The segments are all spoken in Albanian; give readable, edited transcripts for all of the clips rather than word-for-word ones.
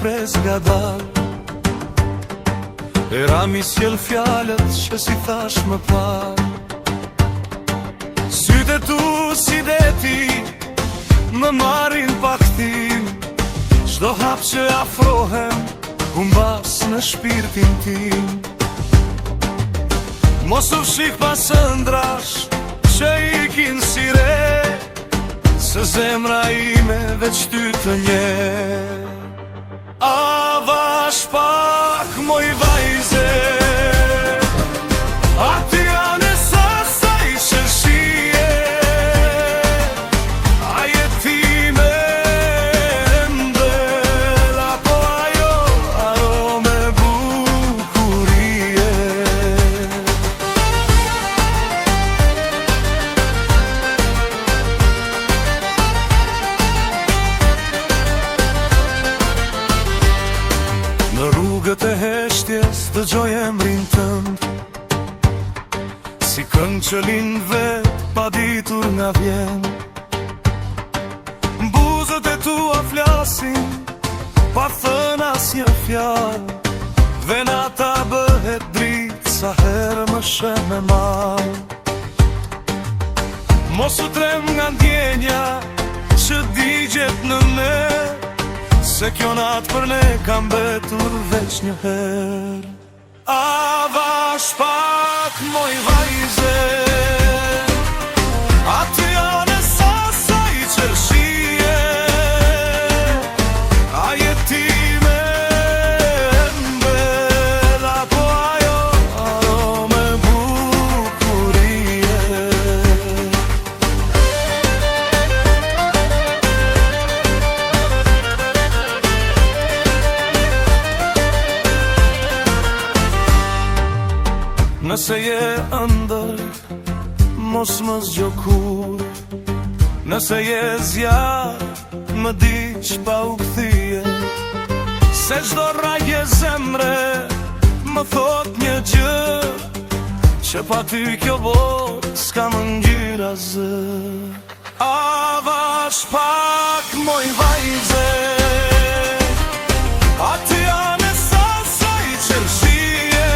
pres nga dal. Era mi sjell fjalët që si thash më par. Sytë tu si deti më marrin pa kthim. Çdo hap që afrohem u mbas në shpirtin tim. Mos u fshik pas ëndrash që ikin si re, se zemra ime veç ty të nje. Avash pak moj vajze, aty janë e sasaj që shije. A jetime ndel, apo ajo arome bukurie. Në rrugët e heshtjes dëgjoj emrin tënd, si këngë që lind vet pa ditur nga vjen. Buzët e tua flasin pa thënë asnjë fjalë, dhe nata bëhet dritë sa herë më shen me mal. Mos u trem nga ndjenja që digjet në ne, se kjo natë për ne kam betur veç një herë. Avash pak moj vajze, aty janë e sasaj që shije. A jetime mbel, apo ajo arome bukurie. Nëse je ëndër, mos më zgjo kur. Nëse je zjarr, më diq pa u kthye. Se çdo rrajë zemre më thot një gjë, që pa ty kjo botë s'ka më ngjyrë asgjë. Avash pak moj vajze, aty janë e sasaj që shije.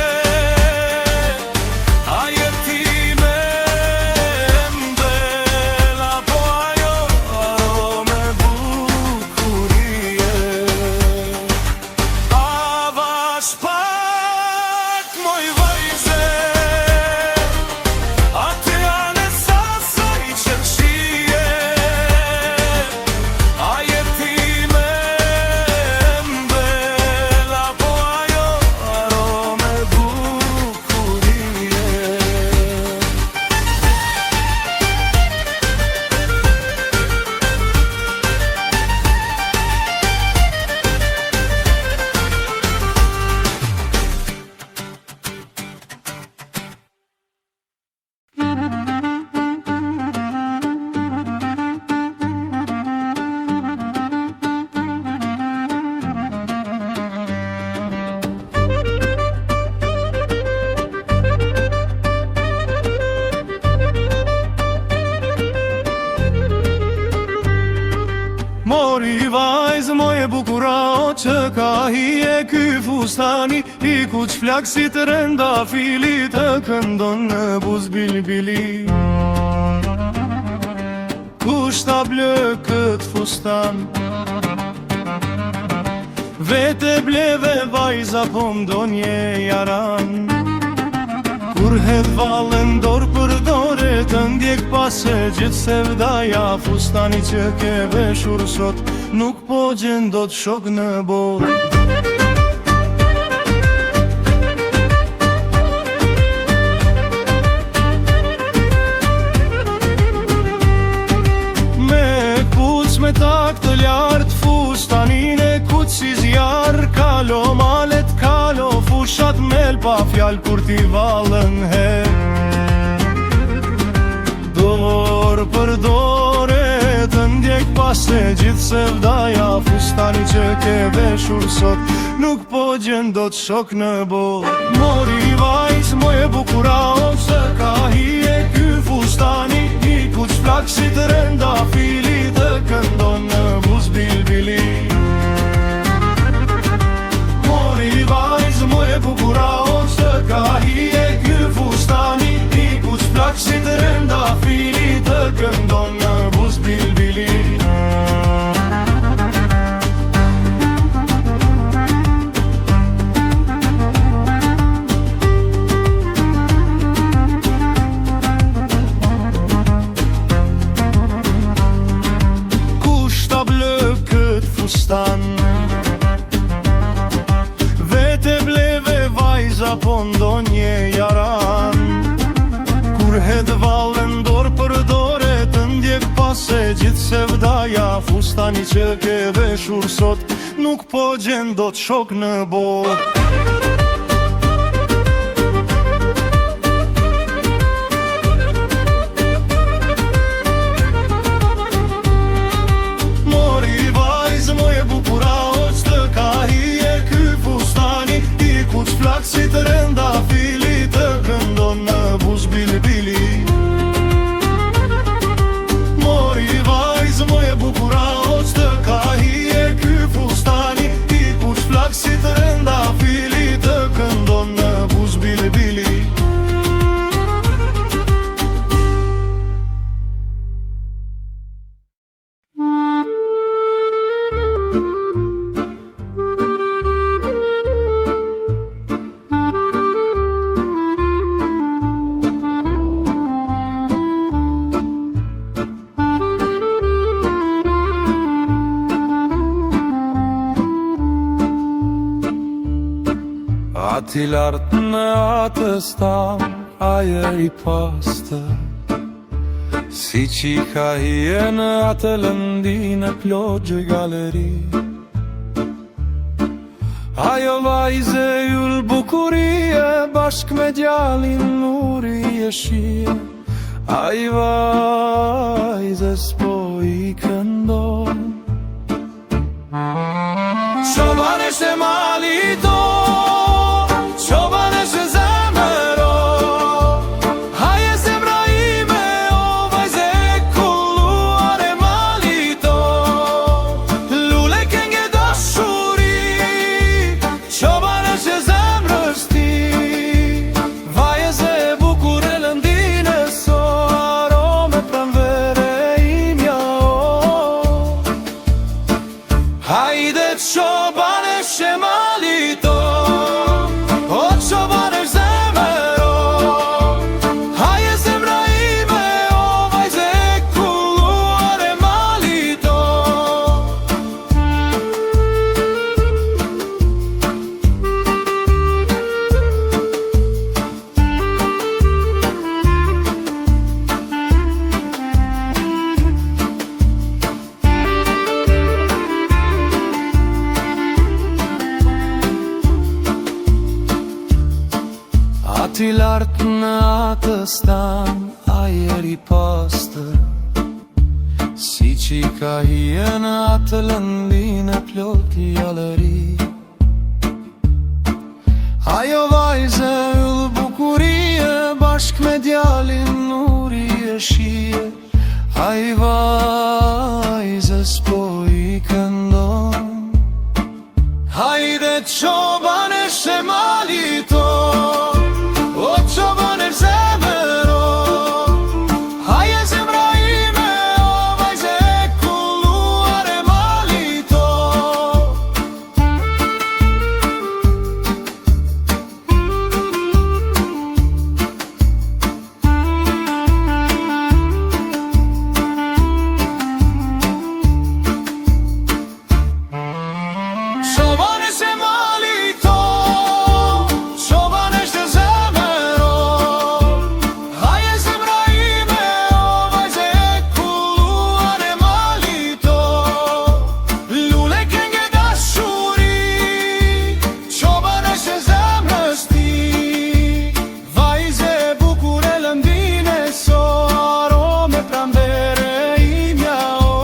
Mori vajzë moje bukura, që ka hije ky fustani, i kuq flaksit renda fili, të këndon në buz bilbili. Kush ta ble kët fustan, vete bleve vajza, po mdonje jaran. Kur hedh vallën dorë për dore, të ndjek pase gjithë sevdaja. Fustani që ke veshur sot, nuk po gjen dot shok në botë. Me kuc me tak të lartë, fustanin e kuq si zjarë. Kalo malet, kalo fushat mel, pa fjall kur ti vallën he. Dorë për dore, të ndjek pase gjithë sevdaja. Fustani që ke veshur sot, nuk po gjen dot shok në botë. Mori vajzë moje bukura, ose ka hije ky fustani, i kuq flaksit renda fili, të këndon në buz bilbili. Het vallën dorë për dore, të ndjek pas se gjithë se vdaja. Fustani që ke veshur sot, nuk po gjen do të shok në botë. Mori vajzë moje bukura, oq të ka hije ky fustani. I kuq flaksit renda fili, të këndon në buz bilibili. Mori vajzë moje bukura, oq të ka hije ky fustani. I kuq flaksit renda fili, të këndon në buz bilibili. Ati lartë në atës tam, ajer i pastër, si qika hije në atë lëndine plogje galeri. Ajo vajze jull bukurie, bashk me djalin nuri e shie. Ai vajze s'po i këndon. Çobanesh e mali to, çobanesh e zemëro. Haje zemra ime, o vajze kulluar e mali to. Lule kenge dashuri, çobanesh e zemrës ti. Vajze e bukur e lëndine so, arome pranvere imja o. Hajde çobanesh e mali to, o çobanesh zemëro. Haje zemra ime, o vajze kulluar e mali to. Ati lartë në atës tam, ajer i pastër, si qika hije në atë lëndine plot jalëri. Ajo vajze yll bukurie, bashk me djalin nuri e shije. Ai vajze s'po i këndon. Hajde çobanesh e mali to, o çobanesh zemëro. Haje zemra ime, o vajze kulluar e mali to. Çobanesh e mali to, çobanesh e zemëro. Haje zemra ime, o vajze kulluar e mali to. Lule kenge dashuri, çobanesh e zemrës ti. Vajze e bukur e lëndine so, arome pranvere imja o.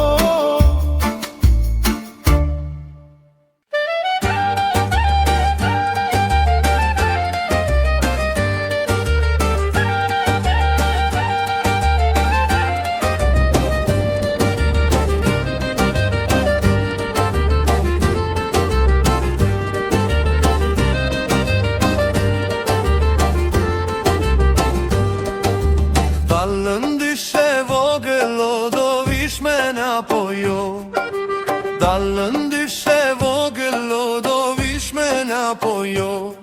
Dallën dyshe vogël, o do vish me në apo jo. Dallën dyshe vogël, o do vish me në apo jo.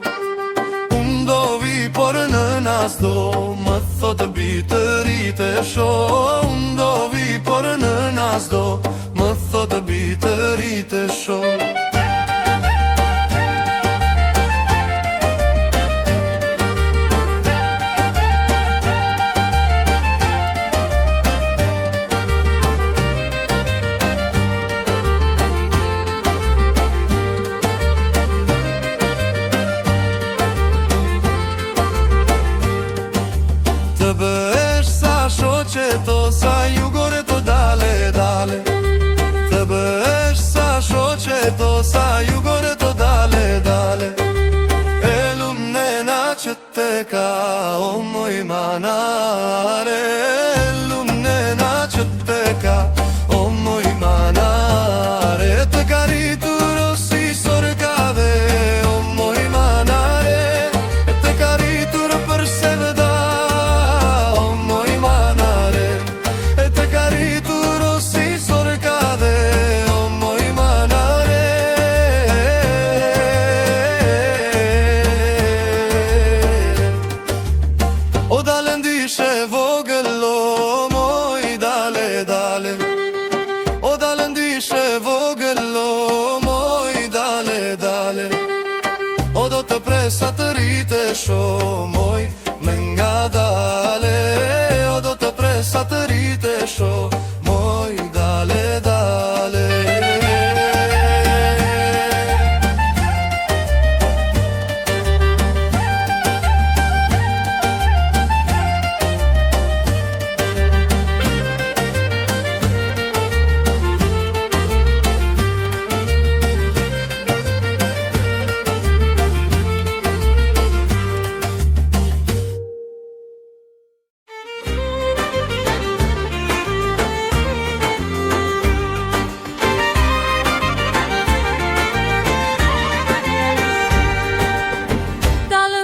Unë do vi por në nas do, më thotë bitë rritë e sho. Unë do vi por në nas do, më thotë bitë rritë e sho. Të bëhesh sa shoqe to, sa jugore to, dale, dale. Të bëhesh sa shoqe to, sa jugore to, dale, dale. E lumnena që te ka, o moj manare. E lumnena që te ka, o moj manare. Të karitur o si sorkave, o moj manare. Të karitur për sevda, o moj manare. Të karitur o si sorkave, o moj manare. O dale ndishe vogël, o moj, dale, dale. O dale ndishe vogël, o moj, dale, dale. O do të presa të ritesh, o moj, me nga dale. O do të presa të ritesh, o moj, dale, dale.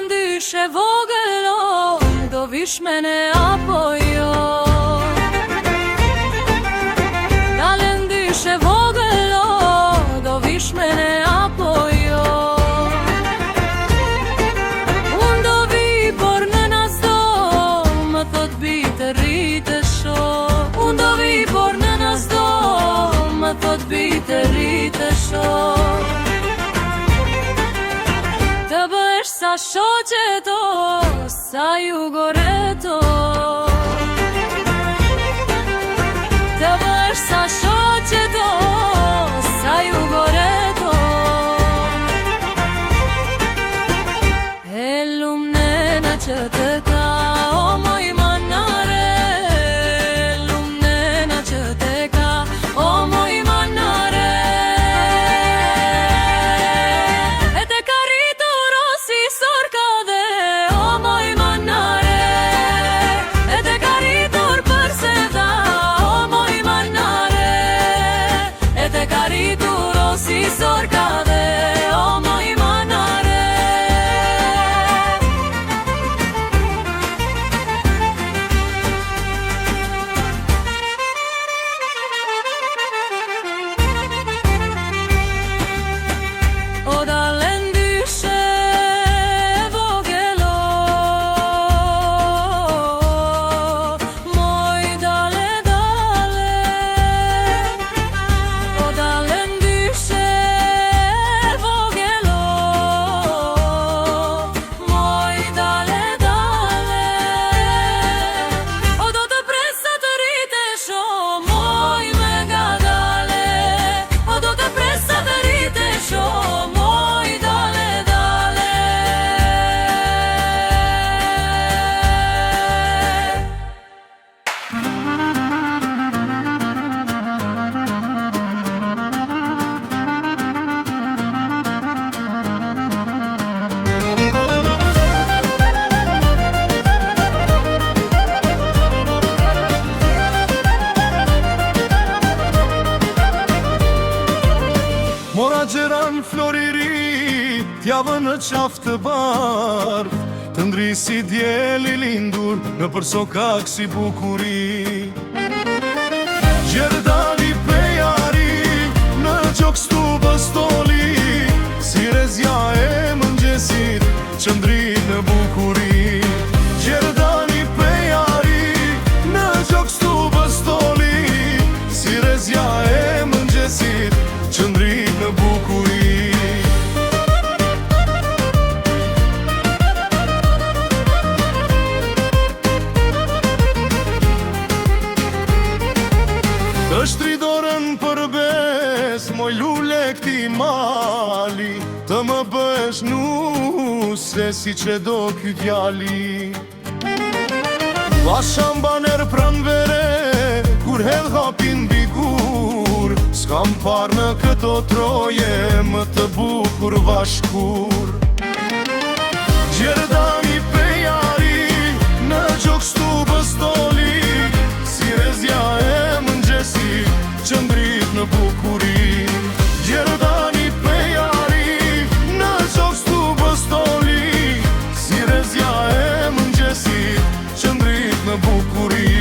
Ndyshe vogël, o, do vish me ne apo jo. Dale ndyshe vogël, o, do vish me ne apo jo. Unë do vi, por në nas do, më thot bi të rritë sho. Unë do vi, por në nas do, më thot bi të rritë sho. Të bësh sa shoqe to, sa jugore to. Të bësh sa shoqe to, sa jugore to. E lumnena që të ka, o moj manare. E lumnena që të ka, o moj manare. Si sorkave, o moj manare. O dale ndyshe vogël, o moj, dale, dale. O dale ndyshe vogël, o moj, dale, dale. O do të presa të ritesh, o moj, me nga dale. O do të presa të ritesh, o moj, dale, dale. Mora gjeran floriri, t'javë në qafë të bardh, të ndrisi djeli lindur në përsokak si bukuri. Gjerdani pejari, në gjok stu bëstoli, si rezja e mëngjesit, qëndri në bukuri. Gjerdani pejari, në gjok stu bëstoli, si rezja e mëngjesit, qëndri në bukuri. Është ridorën për bes, moj lule këti mali, të më bësh nuse si që do ky djali. Basham baner pran vere, kur hedh hapin bigur, s'kam par në këto troje, më të bukur vashkur. Gjerdani pejari, në gjok stubës doli, si rezja e mëngjesi, që ndrit në bukuri. Gjerdani pejari, në gjok stubës doli, si rezja e mëngjesi, që ndrit në bukuri.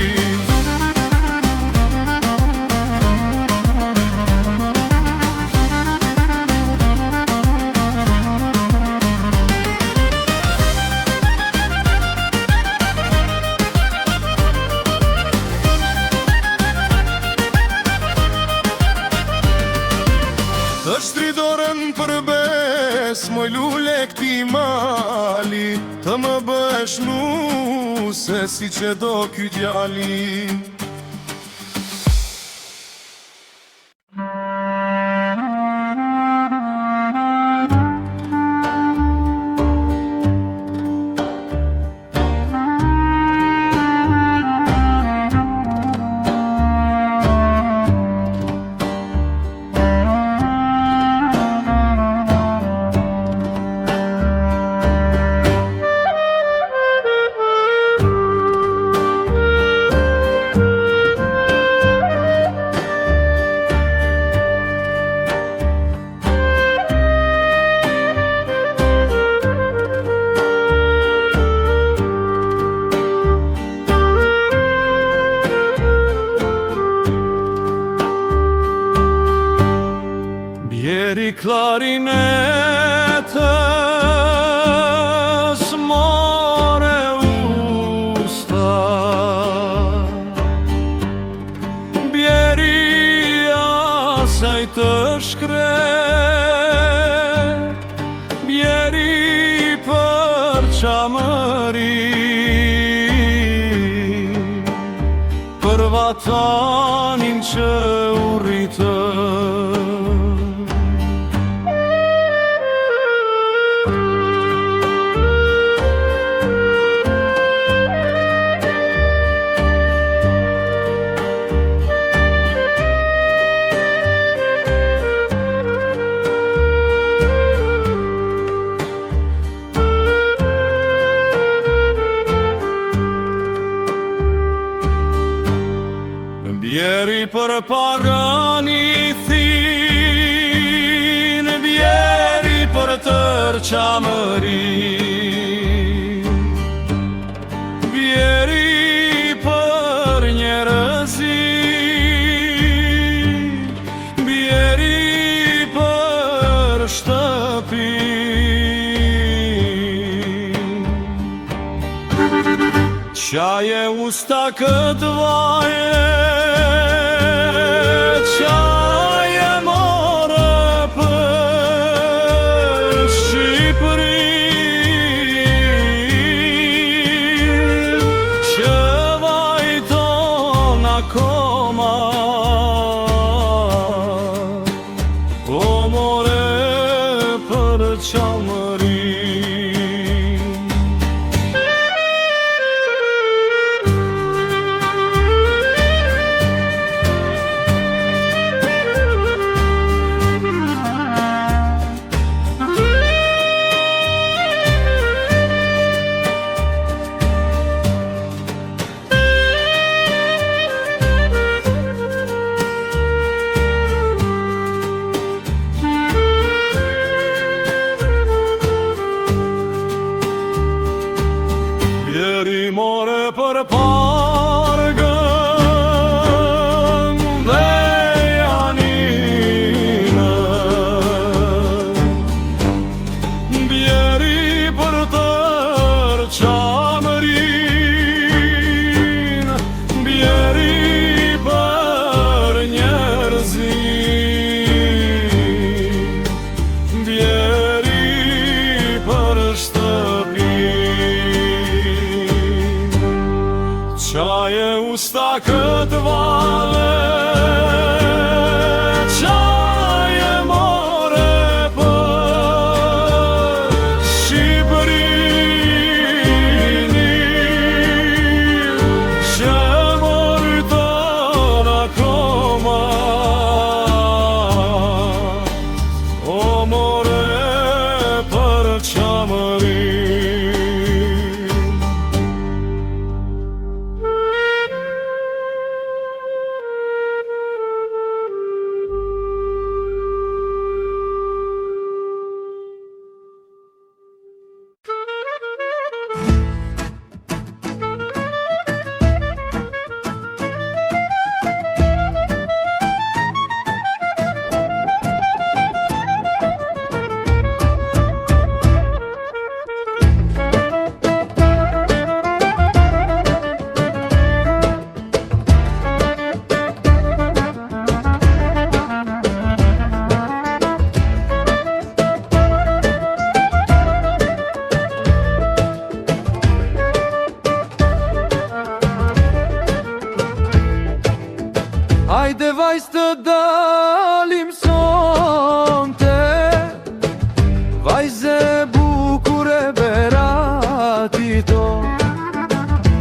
Të shtridorën për bes, moj lule këti mali, të më bësh nuse si që do ky djali. Bjeri klarinetës more usta, bjeri asaj të shkret, bjeri për qamëri, për vatanin që urritë. Bjeri për parani thin, bjeri për tërqamëri, bjeri për njerëzi, bjeri për shtëpi. Qaje usta këtë vaje, qaje more për Shqipërin, që vajton akoma, o more për qamërin. Bjeri more për pargën dhe janinë, bjeri për tërqamërin, bjeri për njerëzi, bjeri për shtëpi. Qaje usta këtë vale, qaje more për Shqipërin, Hajde vajzë të dalim sonte, vajze bukure berati to.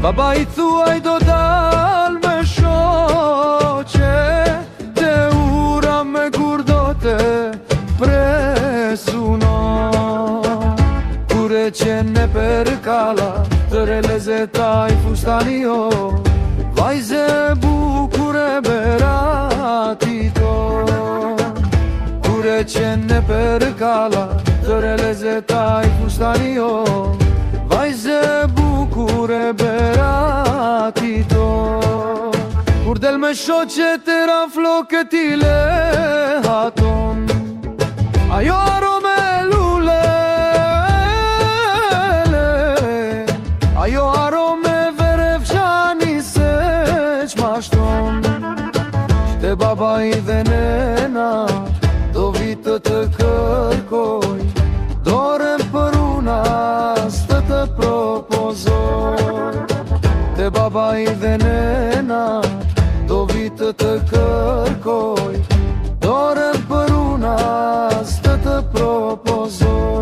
Baba i thuaj do dal me shoqe, te ura me kur do te presuno. Kure qene per kala, të relezetaj fustani jo. Vajze bukure berati to. Kure qene per kala, të relezetaj fustani jo. Vajze bukure berati to. Kur del me shoqe të ran flokët i lehaton, ajo arome lule, ajo arome verevqani se qmashton. Te baba i dhe nena do vitë të kërkoj, dorën për unas të propozoj. Te baba i dhe nena do vitë të kërkoj, dorën për unas të propozoj.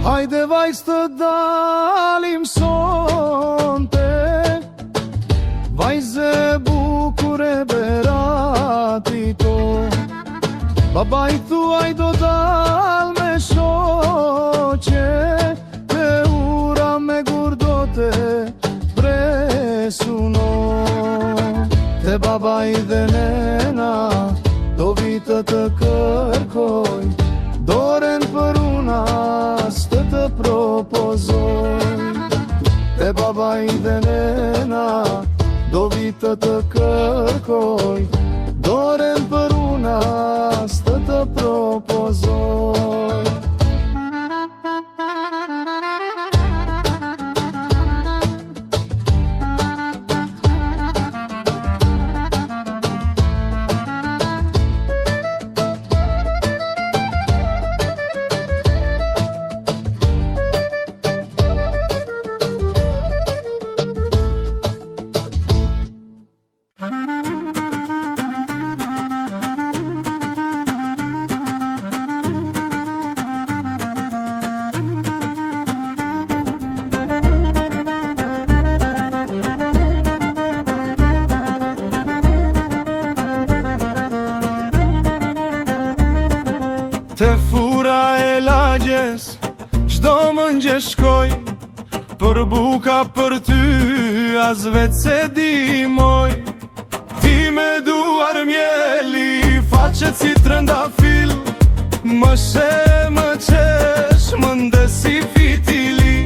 Hajde vajzë të dalim sonte, vajze bukure berati to. Baba i thuaj do dal me shoqe, te ura me gur do te presuno. Te baba i dhe nena do vitë të kërkoj, dorën për unas të propozoj. Te baba i dhe nena do vitë të kërkoj, dorën për unas të propozoj. Te fura e lagjes, qdo mëngjes shkoj, për buka për ty, as vetë se di moj. Ti me duar mjeli, faqet si trëndafil, më she më qesh, më ndesi fitili.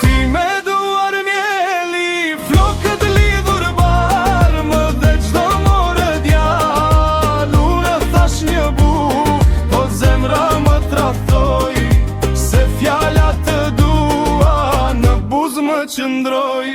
Ti me duar mjeli, flokët lidhur bar, më dhe qdo more djal, unë thash një buk, po zemra më trahtoj, se fjalla të dua, në buz më qëndroj.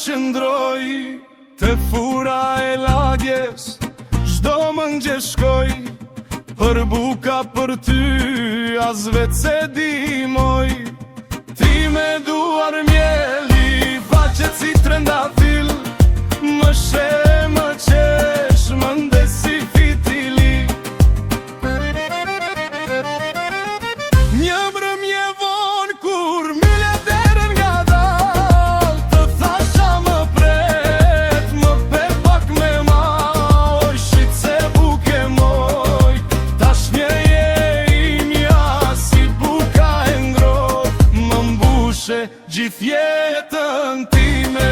Qëndroj te fura e lagjes, çdo mëngjes shkoj, për buka për ty, as vetë se di moj. Ti me duar mjeli, faqet si trëndafil, më she më qesh, më ndesi fitili. Një mbrëmje von kur myle derën gjithë jetën time.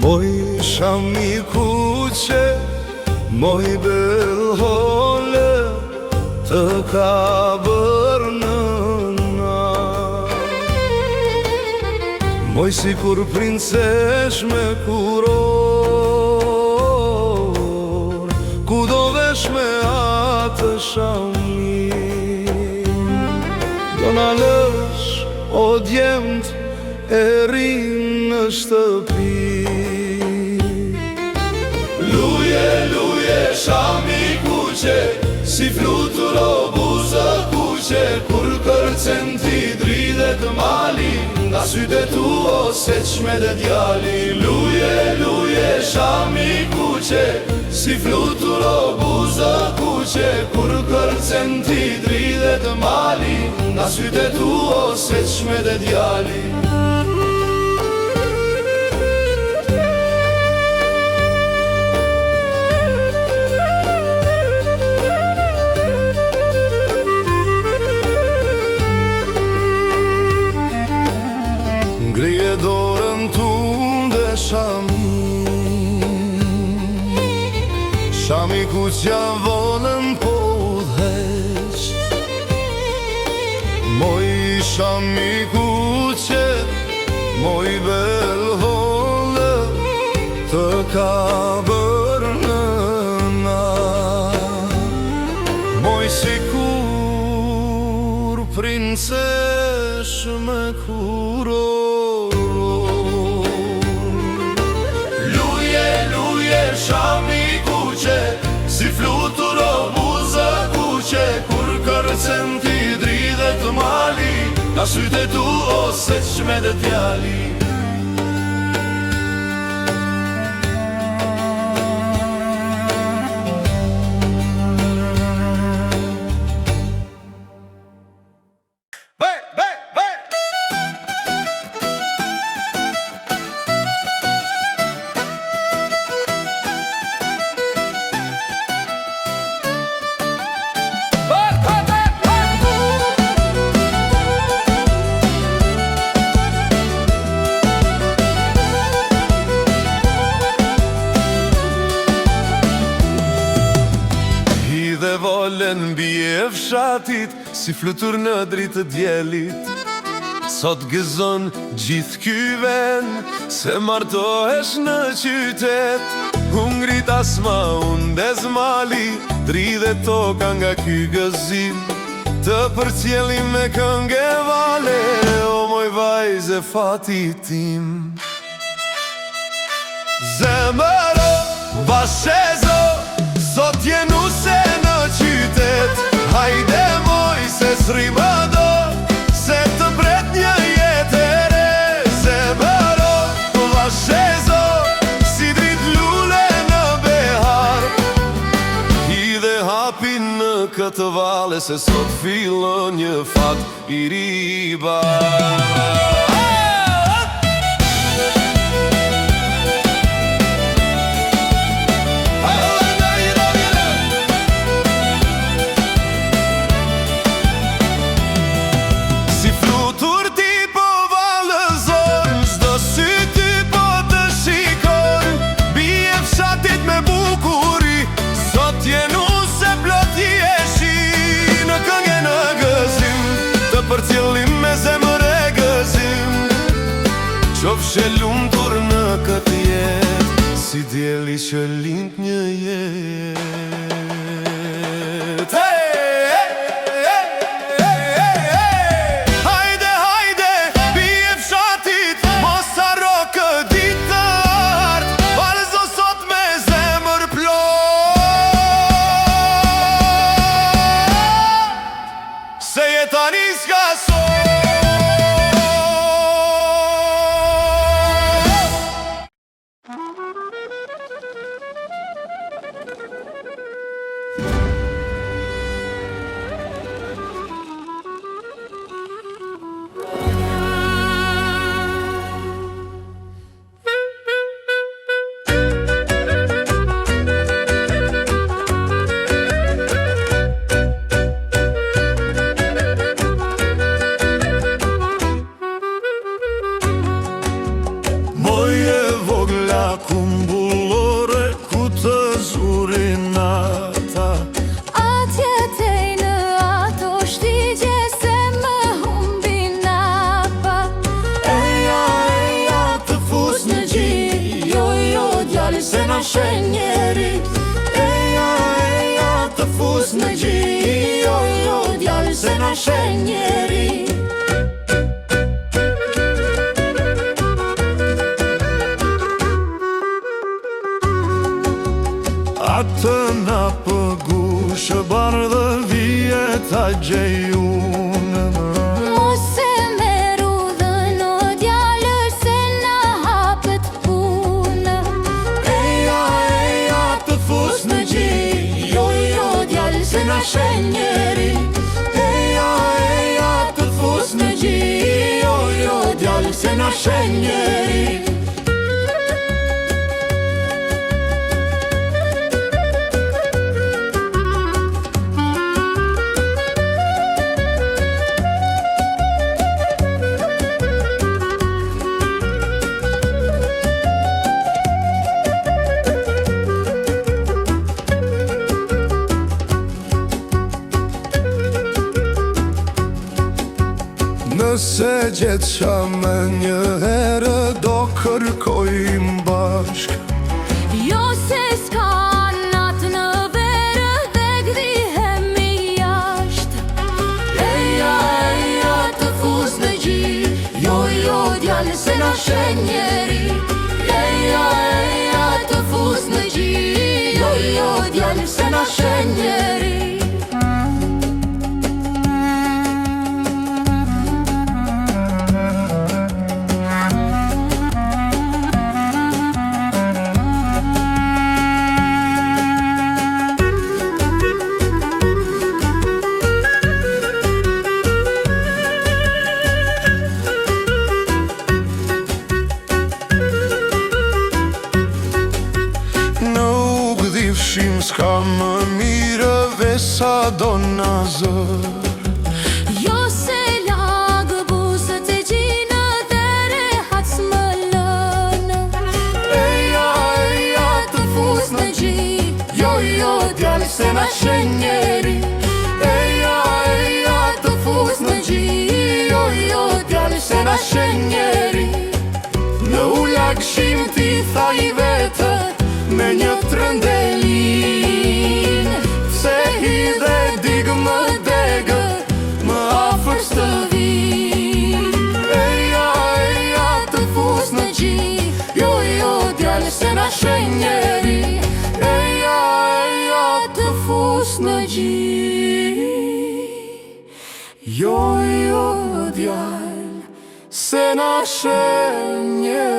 Moj shami kuqe, moj belhole, të ka bërë nëna. Moj si kur princesh me kuror, ku do vesh me atë shami. Do na lësh o djemt e rinë në shtëpi. Luje, luje, shami kuqe, si flutur o buzë kuqe, kur kërcen ti dridhet mali, nga sytë tu o se qme dhe djali. Luje, luje, shami kuqe, si flutur o buzë kuqe, kur kërcen ti dridhet mali, nga sytë tu o se qme dhe djali. Ngrije dorën tunde shami, shami kuqja volën po udheq. Moj shami kuqe, moj belhole, të ka bërë nëna. Moj si kur princesh me kuror. Shami kuqe, si flutur o buzë kuqe, kur kërcen ti dridhet mali, nga sytë tu o se qme dhe djali. Volen bje fshatit, si flutur në dritë të djelit. Sot gëzon gjithë ky vend, se martohesh në qytet. Hungrit asma undez mali, dridhe toka nga ky gëzim. Të përcjeli me këngë vale, o moj vajze fati tim. Zemëro, vashezo, sot jenu se në qytet. Hajde moj se s'ri më do, se të pret një jetë e re. Zemëro, vashezo, si drit lule në behar. Hidhe hapin në këtë vale, se sot fillon një fat i ri bar. Për cjellim me zemër e gëzim, qofshe lumtur në në këtë jetë, si djeli që lind një jetë. Hajde, hajde, bie fshatit, mos harro këtë ditë të ardh, vallëzo sot me zemër plot, se jeta nis ka sot. Moje vogla kumbullore, ku të zurin ata, Atje tej në ato shtigje se më humbin napa. eja, të fus në gjin, Jo, jo, djali se na shen njeri. eja, të fus në gjin, Jo, jo, djali se na shen njeri. atë na pëgu shëbar dhe vjeta gjejunë. Mos e meru dhe në djalë se na hapet punë. Eja, të fus në gjin, Jo, jo, djali se na shen njeri. eja, të fus në gjin, Jo, jo, djali se na shen njeri. Nëse gjetë qa me një herë, do kërkojmë bashk. Jo se s'ka natë në verë dhe gdihemi jashtë. Eja, të fus në gjin, jo, jo, djali se na shen njeri. Eja, të fus në gjin, jo, jo, djali se na shen njeri. S'ka më mire vesa do nazër. Jo se lagë buzët e gjinë dhe rehat s'më lënë. Eja, Të fus në gjin, jo, jo, djali se na shen njeri. eja, Të fus në gjin, jo, jo, djali se na shen njeri. në ullak shim ti tha i vetë, me një trëndelin, se hi dhe digë më degë, më afër së Vin, eja, të fus në gjin, jo, jo, djali se na shen njeri. eja, Të fus në gjin, jo, jo, jo, djali se na shenje.